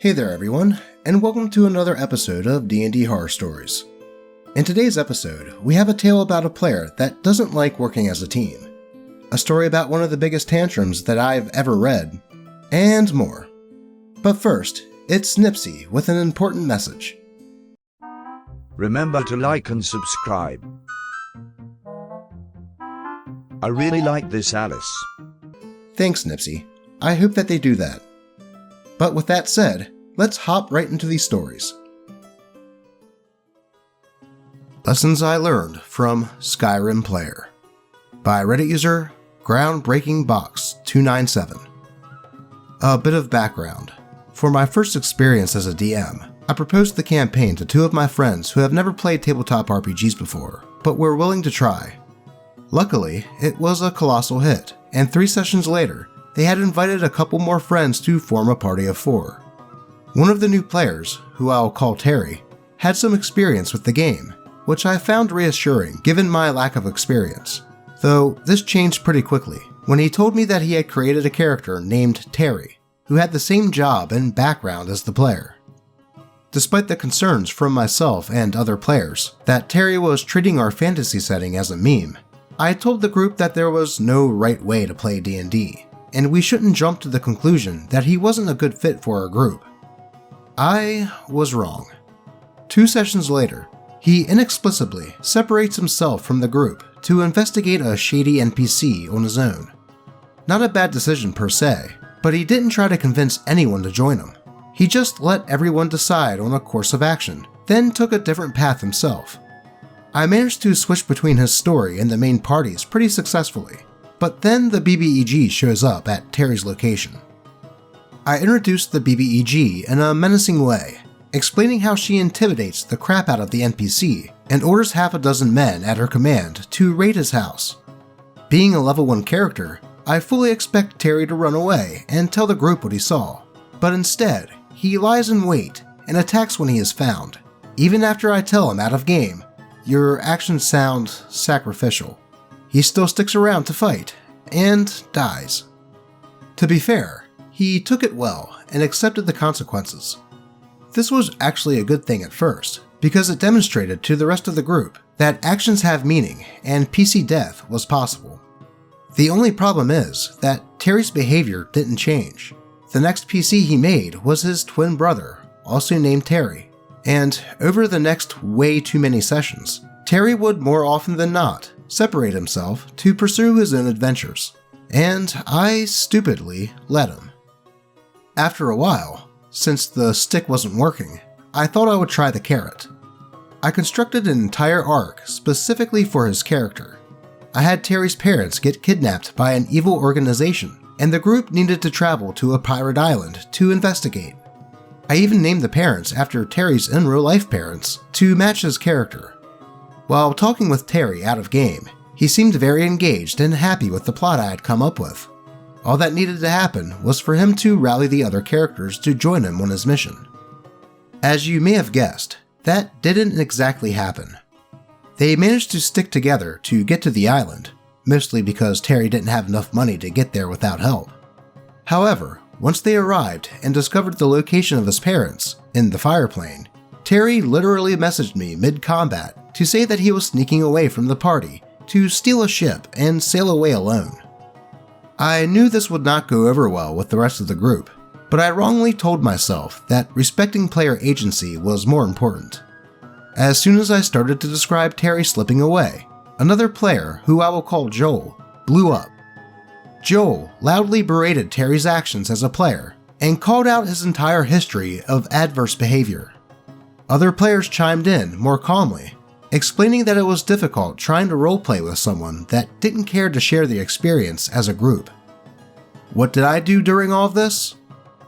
Hey there everyone, and welcome to another episode of D&D Horror Stories. In today's episode, we have a tale about a player that doesn't like working as a team, a story about one of the biggest tantrums that I've ever read, and more. But first, it's Nipsey with an important message. Remember to like and subscribe. I really like this, Alice. Thanks, Nipsey. I hope that they do that. But with that said, let's hop right into these stories. Lessons I Learned from Skyrim Player by Reddit user GroundbreakingBox297. A bit of background. For my first experience as a DM, I proposed the campaign to two of my friends who have never played tabletop RPGs before, but were willing to try. Luckily, it was a colossal hit, and 3 sessions later, they had invited a couple more friends to form a party of 4. One of the new players, who I'll call Terry, had some experience with the game, which I found reassuring given my lack of experience, though this changed pretty quickly when he told me that he had created a character named Terry, who had the same job and background as the player. Despite the concerns from myself and other players that Terry was treating our fantasy setting as a meme, I told the group that there was no right way to play D&D, and we shouldn't jump to the conclusion that he wasn't a good fit for our group. I was wrong. 2 sessions later, he inexplicably separates himself from the group to investigate a shady NPC on his own. Not a bad decision per se, but he didn't try to convince anyone to join him. He just let everyone decide on a course of action, then took a different path himself. I managed to switch between his story and the main parties pretty successfully, but then the BBEG shows up at Terry's location. I introduced the BBEG in a menacing way, explaining how she intimidates the crap out of the NPC and orders half a dozen men at her command to raid his house. Being a level 1 character, I fully expect Terry to run away and tell the group what he saw, but instead, he lies in wait and attacks when he is found, even after I tell him out of game, "Your actions sound sacrificial." He still sticks around to fight, and dies. To be fair, he took it well and accepted the consequences. This was actually a good thing at first, because it demonstrated to the rest of the group that actions have meaning and PC death was possible. The only problem is that Terry's behavior didn't change. The next PC he made was his twin brother, also named Terry, and over the next way too many sessions, Terry would more often than not separate himself to pursue his own adventures, and I stupidly let him. After a while, since the stick wasn't working, I thought I would try the carrot. I constructed an entire arc specifically for his character. I had Terry's parents get kidnapped by an evil organization, and the group needed to travel to a pirate island to investigate. I even named the parents after Terry's in real-life parents to match his character. While talking with Terry out of game, he seemed very engaged and happy with the plot I had come up with. All that needed to happen was for him to rally the other characters to join him on his mission. As you may have guessed, that didn't exactly happen. They managed to stick together to get to the island, mostly because Terry didn't have enough money to get there without help. However, once they arrived and discovered the location of his parents, in the fireplane, Terry literally messaged me mid-combat to say that he was sneaking away from the party to steal a ship and sail away alone. I knew this would not go over well with the rest of the group, but I wrongly told myself that respecting player agency was more important. As soon as I started to describe Terry slipping away, another player, who I will call Joel, blew up. Joel loudly berated Terry's actions as a player and called out his entire history of adverse behavior. Other players chimed in more calmly, explaining that it was difficult trying to roleplay with someone that didn't care to share the experience as a group. What did I do during all of this?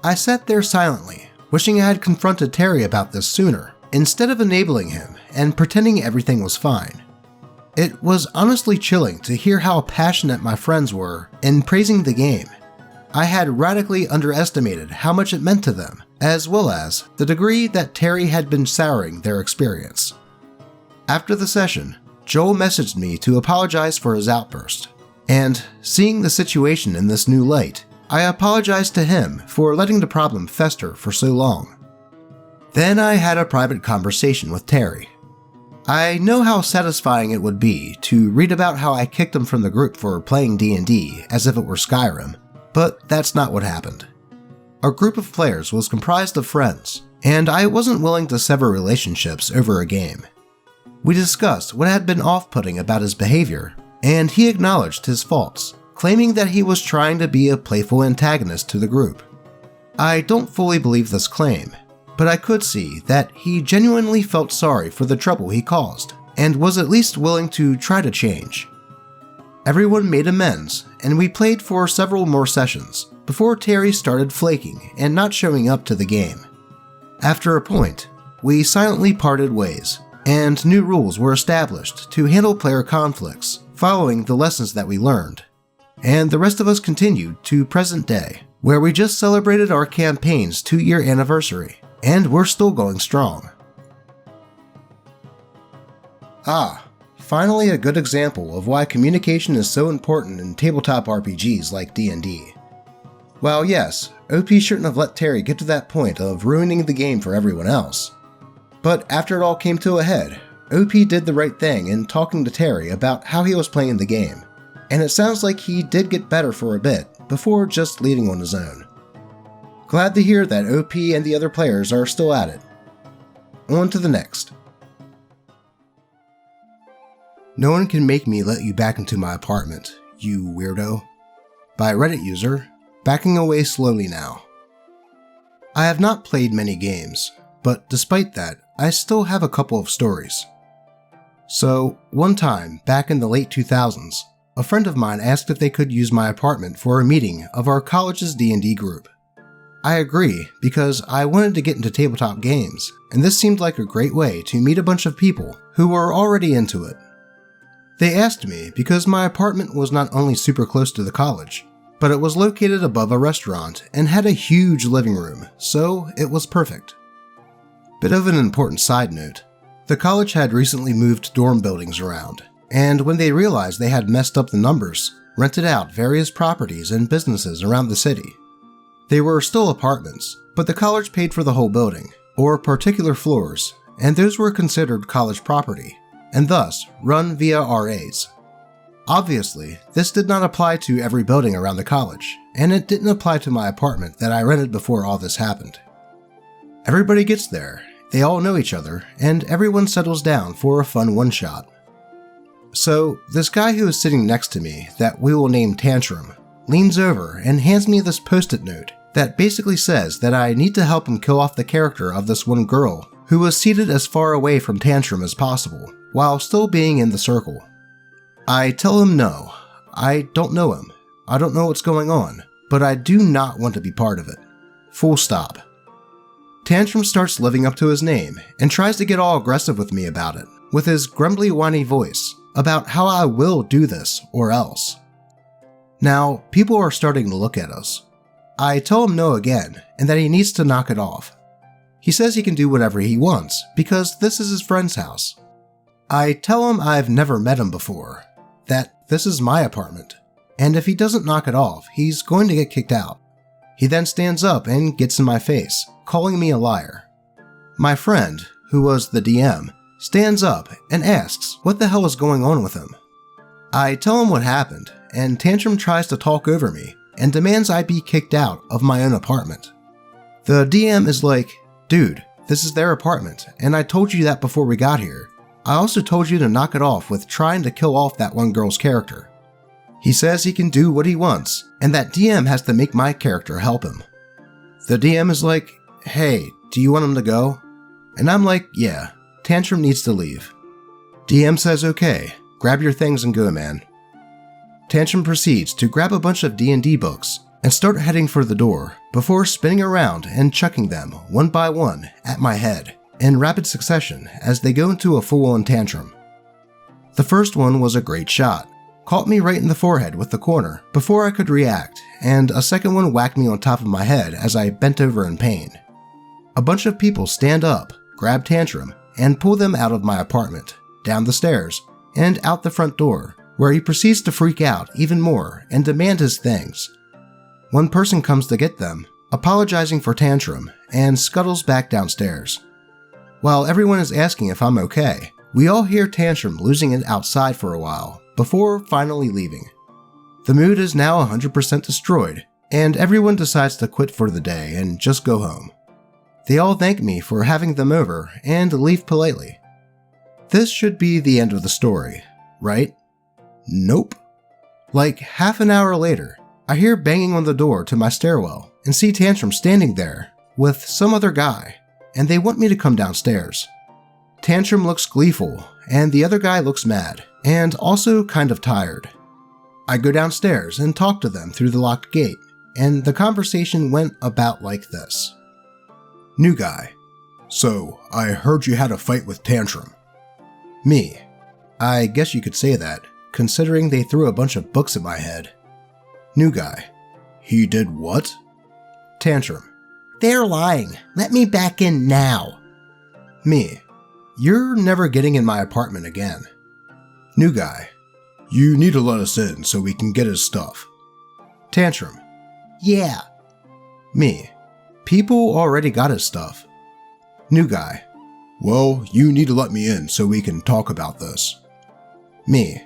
I sat there silently, wishing I had confronted Terry about this sooner, instead of enabling him and pretending everything was fine. It was honestly chilling to hear how passionate my friends were in praising the game. I had radically underestimated how much it meant to them, as well as the degree that Terry had been souring their experience. After the session, Joel messaged me to apologize for his outburst, and seeing the situation in this new light, I apologized to him for letting the problem fester for so long. Then I had a private conversation with Terry. I know how satisfying it would be to read about how I kicked him from the group for playing D&D as if it were Skyrim, but that's not what happened. Our group of players was comprised of friends, and I wasn't willing to sever relationships over a game. We discussed what had been off-putting about his behavior, and he acknowledged his faults, claiming that he was trying to be a playful antagonist to the group. I don't fully believe this claim, but I could see that he genuinely felt sorry for the trouble he caused, and was at least willing to try to change. Everyone made amends, and we played for several more sessions, before Terry started flaking and not showing up to the game. After a point, we silently parted ways, and new rules were established to handle player conflicts, following the lessons that we learned. And the rest of us continued to present day, where we just celebrated our campaign's 2-year anniversary, and we're still going strong. Finally a good example of why communication is so important in tabletop RPGs like D&D. While yes, OP shouldn't have let Terry get to that point of ruining the game for everyone else. But after it all came to a head, OP did the right thing in talking to Terry about how he was playing the game, and it sounds like he did get better for a bit before just leading on his own. Glad to hear that OP and the other players are still at it. On to the next. No one can make me let you back into my apartment, you weirdo. By Reddit user, backing away slowly now. I have not played many games, but despite that, I still have a couple of stories. So, one time, back in the late 2000s, a friend of mine asked if they could use my apartment for a meeting of our college's D&D group. I agree, because I wanted to get into tabletop games, and this seemed like a great way to meet a bunch of people who were already into it. They asked me because my apartment was not only super close to the college, but it was located above a restaurant and had a huge living room, so it was perfect. Bit of an important side note, the college had recently moved dorm buildings around, and when they realized they had messed up the numbers, rented out various properties and businesses around the city. They were still apartments, but the college paid for the whole building, or particular floors, and those were considered college property, and thus run via RAs. Obviously, this did not apply to every building around the college, and it didn't apply to my apartment that I rented before all this happened. Everybody gets there, they all know each other, and everyone settles down for a fun one-shot. So, this guy who is sitting next to me, that we will name Tantrum, leans over and hands me this post-it note that basically says that I need to help him kill off the character of this one girl who was seated as far away from Tantrum as possible, while still being in the circle. I tell him no, I don't know him, I don't know what's going on, but I do not want to be part of it. Full stop. Tantrum starts living up to his name and tries to get all aggressive with me about it, with his grumbly whiny voice, about how I will do this or else. Now, people are starting to look at us. I tell him no again, and that he needs to knock it off. He says he can do whatever he wants, because this is his friend's house. I tell him I've never met him before, that this is my apartment, and if he doesn't knock it off, he's going to get kicked out. He then stands up and gets in my face, calling me a liar. My friend, who was the DM, stands up and asks what the hell is going on with him. I tell him what happened, and Tantrum tries to talk over me and demands I be kicked out of my own apartment. The DM is like, dude, this is their apartment, and I told you that before we got here. I also told you to knock it off with trying to kill off that one girl's character. He says he can do what he wants, and that DM has to make my character help him. The DM is like, hey, do you want him to go? And I'm like, yeah, Tantrum needs to leave. DM says okay, grab your things and go, man. Tantrum proceeds to grab a bunch of D&D books and start heading for the door before spinning around and chucking them one by one at my head in rapid succession as they go into a full-on tantrum. The first one was a great shot, caught me right in the forehead with the corner before I could react, and a second one whacked me on top of my head as I bent over in pain. A bunch of people stand up, grab Tantrum, and pull them out of my apartment, down the stairs, and out the front door, where he proceeds to freak out even more and demand his things. One person comes to get them, apologizing for Tantrum, and scuttles back downstairs. While everyone is asking if I'm okay, we all hear Tantrum losing it outside for a while, before finally leaving. The mood is now 100% destroyed, and everyone decides to quit for the day and just go home. They all thank me for having them over and leave politely. This should be the end of the story, right? Nope. Like half an hour later, I hear banging on the door to my stairwell and see Tantrum standing there with some other guy, and they want me to come downstairs. Tantrum looks gleeful, and the other guy looks mad, and also kind of tired. I go downstairs and talk to them through the locked gate, and the conversation went about like this. New guy. So, I heard you had a fight with Tantrum. Me. I guess you could say that, considering they threw a bunch of books at my head. New guy. He did what? Tantrum. They're lying. Let me back in now. Me. You're never getting in my apartment again. New guy. You need to let us in so we can get his stuff. Tantrum. Yeah. Me. People already got his stuff. New guy. Well, you need to let me in so we can talk about this. Me.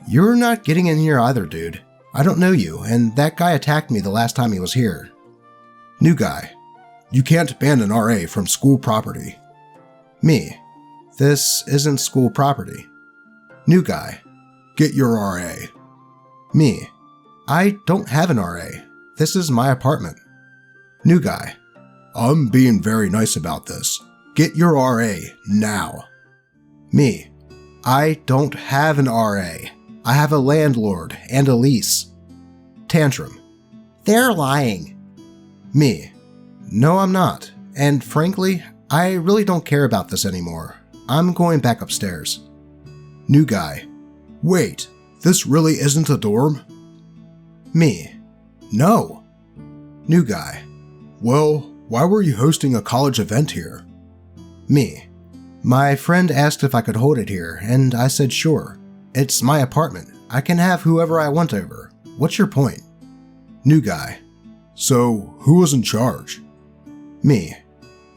You're not getting in here either, dude. I don't know you, and that guy attacked me the last time he was here. New guy. You can't ban an RA from school property. Me. This isn't school property. New guy. Get your RA. Me. I don't have an RA. This is my apartment. New guy. I'm being very nice about this. Get your RA now. Me. I don't have an RA. I have a landlord and a lease. Tantrum. They're lying. Me. No, I'm not. And frankly, I really don't care about this anymore. I'm going back upstairs. New guy. Wait, this really isn't a dorm? Me. No. New guy. Well, why were you hosting a college event here? Me. My friend asked if I could hold it here, and I said sure. It's my apartment. I can have whoever I want over. What's your point? New guy. So, who was in charge? Me.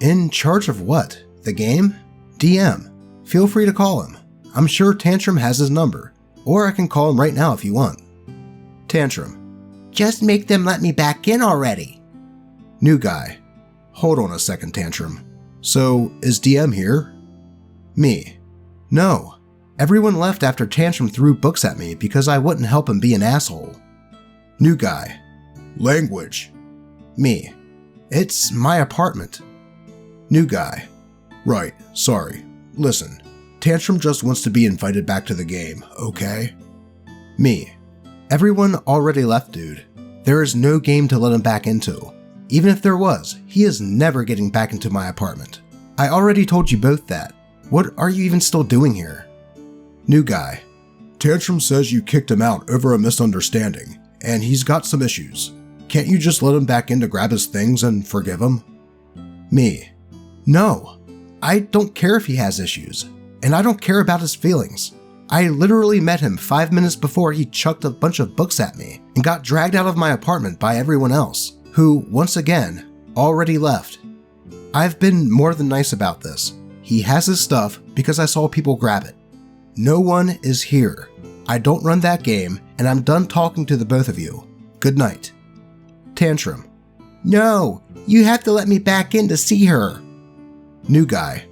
In charge of what? The game? DM. Feel free to call him. I'm sure Tantrum has his number, or I can call him right now if you want. Tantrum. Just make them let me back in already. New guy. Hold on a second, Tantrum. So, is DM here? Me. No. Everyone left after Tantrum threw books at me because I wouldn't help him be an asshole. New guy. Language. Me. It's my apartment. New guy. Right, sorry. Listen, Tantrum just wants to be invited back to the game, okay? Me. Everyone already left, dude. There is no game to let him back into. Even if there was, he is never getting back into my apartment. I already told you both that. What are you even still doing here? New guy. Tantrum says you kicked him out over a misunderstanding, and he's got some issues. Can't you just let him back in to grab his things and forgive him? Me. No. I don't care if he has issues, and I don't care about his feelings. I literally met him 5 minutes before he chucked a bunch of books at me and got dragged out of my apartment by everyone else, who, once again, already left. I've been more than nice about this. He has his stuff because I saw people grab it. No one is here. I don't run that game, and I'm done talking to the both of you. Good night. Tantrum. No, you have to let me back in to see her. New guy.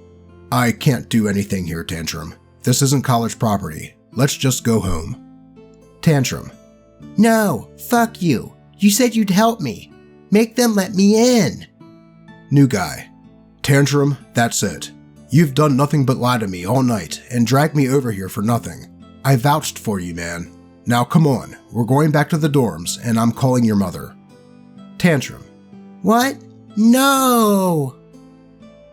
I can't do anything here, Tantrum. This isn't college property. Let's just go home. Tantrum. No, fuck you. You said you'd help me. Make them let me in. New guy. Tantrum, that's it. You've done nothing but lie to me all night and drag me over here for nothing. I vouched for you, man. Now come on, we're going back to the dorms and I'm calling your mother. Tantrum. What? No!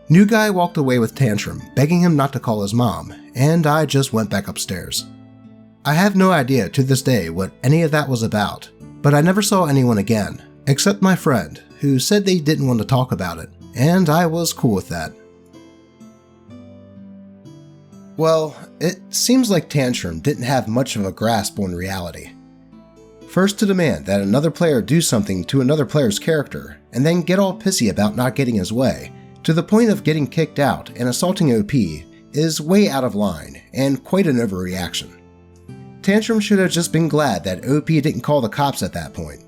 New guy walked away with Tantrum, begging him not to call his mom, and I just went back upstairs. I have no idea to this day what any of that was about, but I never saw anyone again, except my friend, who said they didn't want to talk about it, and I was cool with that. Well, it seems like Tantrum didn't have much of a grasp on reality. First to demand that another player do something to another player's character, and then get all pissy about not getting his way, to the point of getting kicked out and assaulting OP, is way out of line and quite an overreaction. Tantrum should have just been glad that OP didn't call the cops at that point.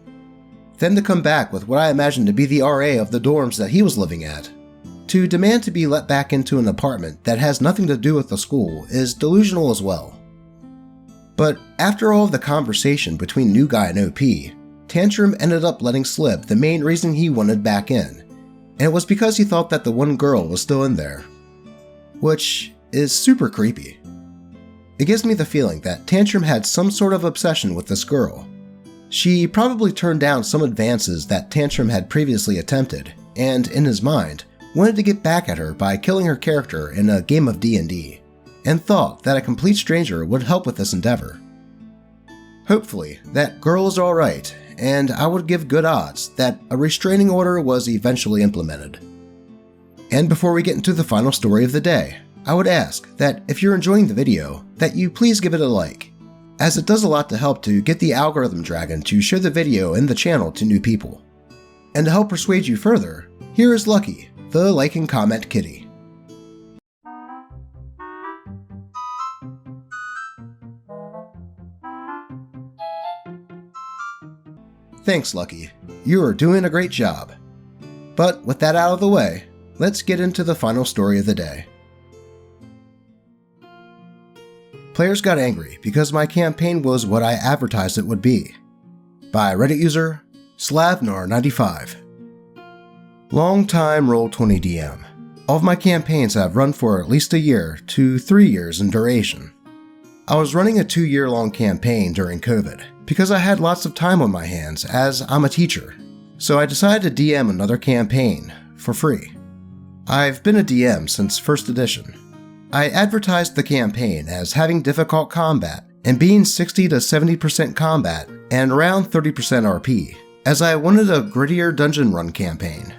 Then to come back with what I imagine to be the RA of the dorms that he was living at, to demand to be let back into an apartment that has nothing to do with the school is delusional as well. But after all of the conversation between New Guy and OP, Tantrum ended up letting slip the main reason he wanted back in, and it was because he thought that the one girl was still in there. Which is super creepy. It gives me the feeling that Tantrum had some sort of obsession with this girl. She probably turned down some advances that Tantrum had previously attempted, and in his mind, wanted to get back at her by killing her character in a game of D&D, and thought that a complete stranger would help with this endeavor. Hopefully, that girl is alright, and I would give good odds that a restraining order was eventually implemented. And before we get into the final story of the day, I would ask that if you're enjoying the video, that you please give it a like, as it does a lot to help to get the algorithm dragon to share the video and the channel to new people. And to help persuade you further, here is Lucky, the like and comment kitty. Thanks, Lucky. You are doing a great job. But with that out of the way, let's get into the final story of the day. Players got angry because my campaign was what I advertised it would be. By Reddit user Slavnar95. Long-time Roll20 DM. All of my campaigns have run for at least a year to 3 years in duration. I was running a 2-year-long campaign during COVID because I had lots of time on my hands as I'm a teacher, so I decided to DM another campaign for free. I've been a DM since 1st edition. I advertised the campaign as having difficult combat and being 60 to 70% combat and around 30% RP, as I wanted a grittier dungeon run campaign.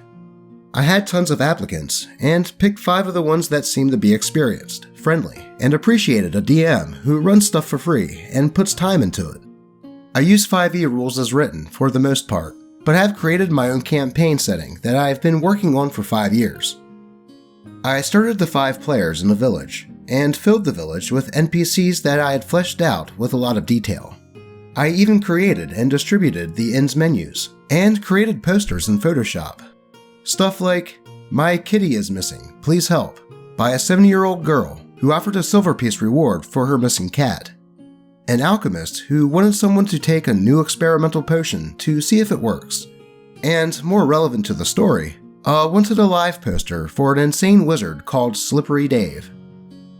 I had tons of applicants and picked 5 of the ones that seemed to be experienced, friendly, and appreciated a DM who runs stuff for free and puts time into it. I use 5e rules as written for the most part, but have created my own campaign setting that I've been working on for 5 years. I started the 5 players in a village, and filled the village with NPCs that I had fleshed out with a lot of detail. I even created and distributed the inn's menus, and created posters in Photoshop. Stuff like, "My kitty is missing, please help," by a 70-year-old girl who offered a silver piece reward for her missing cat. An alchemist who wanted someone to take a new experimental potion to see if it works. And more relevant to the story, wanted a live poster for an insane wizard called Slippery Dave.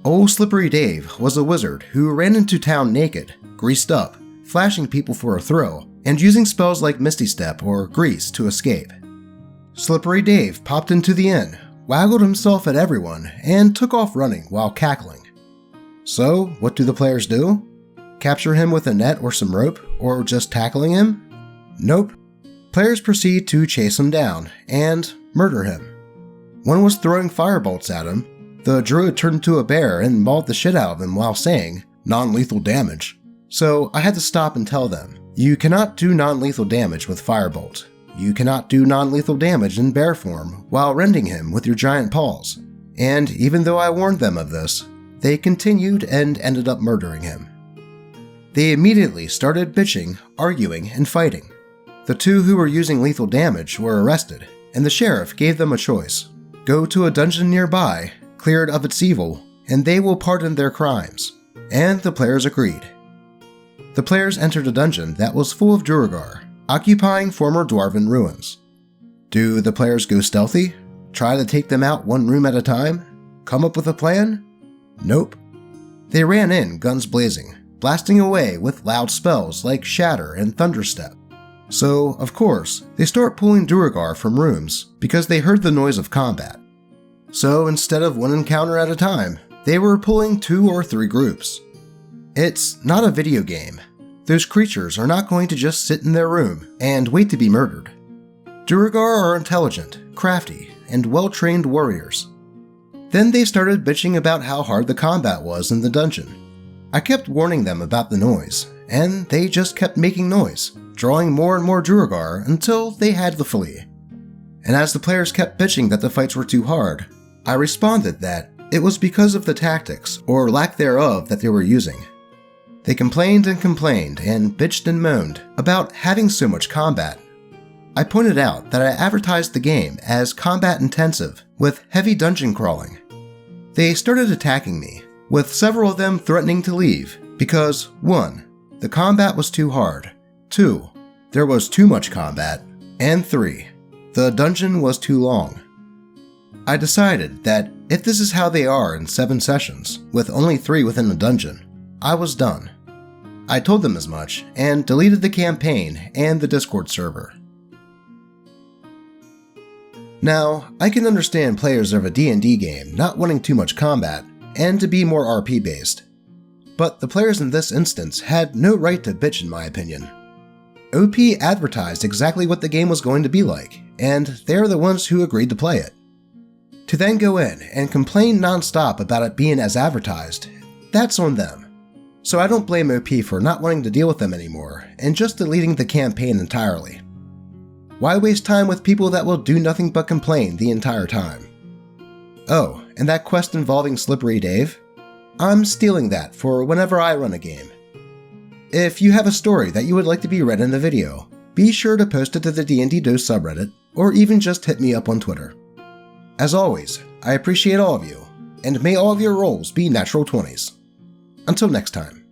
Old Slippery Dave was a wizard who ran into town naked, greased up, flashing people for a thrill, and using spells like Misty Step or Grease to escape. Slippery Dave popped into the inn, waggled himself at everyone, and took off running while cackling. So, what do the players do? Capture him with a net or some rope, or just tackling him? Nope. Players proceed to chase him down and murder him. One was throwing firebolts at him. The druid turned into a bear and mauled the shit out of him while saying, "non-lethal damage." So I had to stop and tell them, you cannot do non-lethal damage with firebolt. You cannot do non-lethal damage in bear form while rending him with your giant paws. And even though I warned them of this, they continued and ended up murdering him. They immediately started bitching, arguing, and fighting. The 2 who were using lethal damage were arrested, and the sheriff gave them a choice. Go to a dungeon nearby, clear it of its evil, and they will pardon their crimes. And the players agreed. The players entered a dungeon that was full of Duergar, occupying former dwarven ruins. Do the players go stealthy? Try to take them out one room at a time? Come up with a plan? Nope. They ran in, guns blazing, blasting away with loud spells like Shatter and Thunderstep. So, of course, they start pulling Duergar from rooms because they heard the noise of combat. So instead of one encounter at a time, they were pulling 2 or 3 groups. It's not a video game. Those creatures are not going to just sit in their room and wait to be murdered. Duergar are intelligent, crafty, and well-trained warriors. Then they started bitching about how hard the combat was in the dungeon. I kept warning them about the noise, and they just kept making noise, drawing more and more Duergar until they had to flee. And as the players kept bitching that the fights were too hard, I responded that it was because of the tactics, or lack thereof, that they were using. They complained and bitched and moaned about having so much combat. I pointed out that I advertised the game as combat intensive with heavy dungeon crawling. They started attacking me, with several of them threatening to leave because 1. The combat was too hard, 2. There was too much combat, and 3. The dungeon was too long. I decided that if this is how they are in 7 sessions, with only 3 within the dungeon, I was done. I told them as much, and deleted the campaign and the Discord server. Now, I can understand players of a D&D game not wanting too much combat, and to be more RP based. But the players in this instance had no right to bitch in my opinion. OP advertised exactly what the game was going to be like, and they're the ones who agreed to play it. To then go in and complain non-stop about it being as advertised, that's on them. So I don't blame OP for not wanting to deal with them anymore, and just deleting the campaign entirely. Why waste time with people that will do nothing but complain the entire time? Oh, and that quest involving Slippery Dave? I'm stealing that for whenever I run a game. If you have a story that you would like to be read in a video, be sure to post it to the dndDoge subreddit, or even just hit me up on Twitter. As always, I appreciate all of you, and may all of your rolls be natural 20s. Until next time.